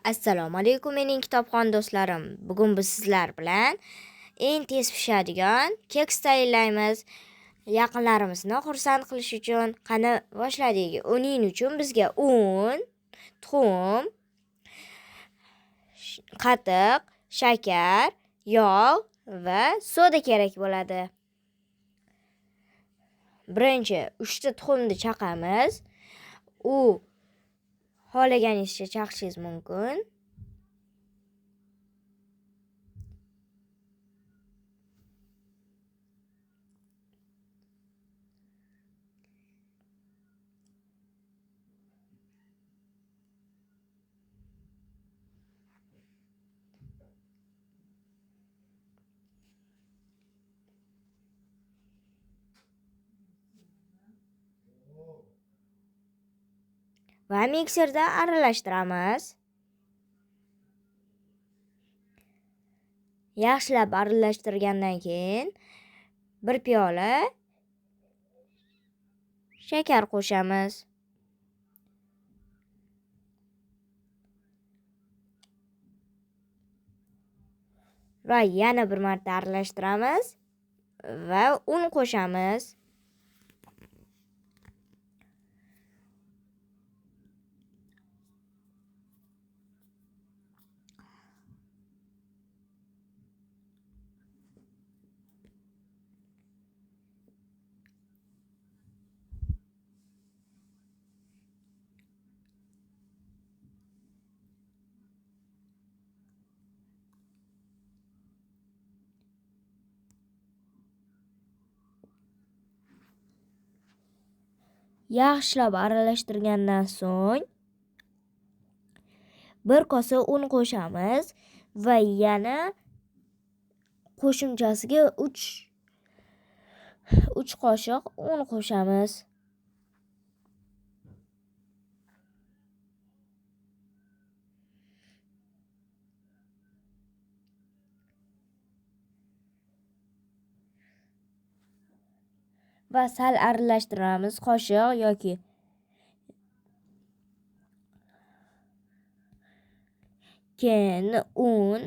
Assalomu alaykum mening kitobxon do'stlarim. Bugun biz sizlar bilan eng tez pishadigan keks tayyorlaymiz. Yaqinlarimizni xursand qilish uchun qani boshladik. Uning uchun bizga un, tuxum, qatiq, shakar, yog' va soda kerak bo'ladi. Birinchi 3 ta tuxumni chaqamiz. U xohlaganingizcha chaqishingiz mumkin. Va mikserda aralashtiramiz. Yaxshilab aralashtirgandan keyin 1 piyola shakar qo'shamiz. Va yana bir marta aralashtiramiz va un qo'shamiz. Yaxshilab aralashtirgandan so'ng 1 kosa un qo'shamiz va yana qo'shimchasiga 3 qoshiq un qo'shamiz. Va sal aralashtiramiz, qoshiq yoki keyin un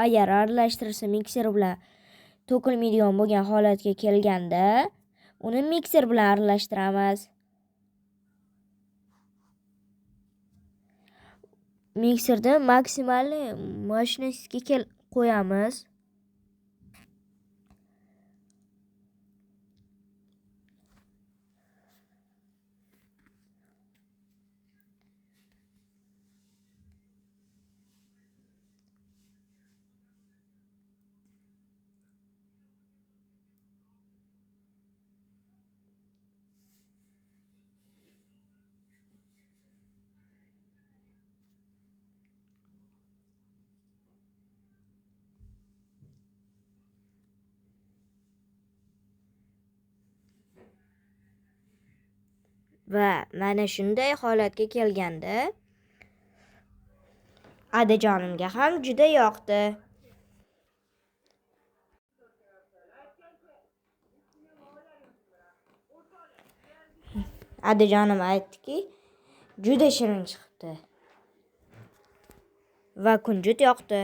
agar aralashtirsa mikser bilan to'kilmaydigan bo'lgan holatga kelganda uni mikser bilan aralashtiramiz. Mikserda maksimal mощностьga qo'yamiz. Va mana shunday holatga kelganda adajonimga ham juda yoqdi. Adajonim aytdiki, juda shirin chiqibdi. Va kunjut yoqdi.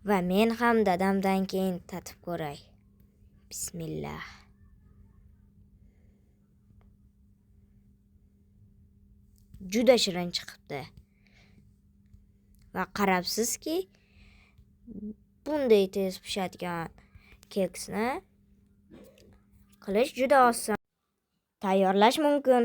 Va men ham dadamdan keyin tatib ko'ray. Bismillah. Juda shirin chiqibdi. Va qarabsizki, bunday tez pishadigan keksni qilish juda oson. Tayyorlash mumkin.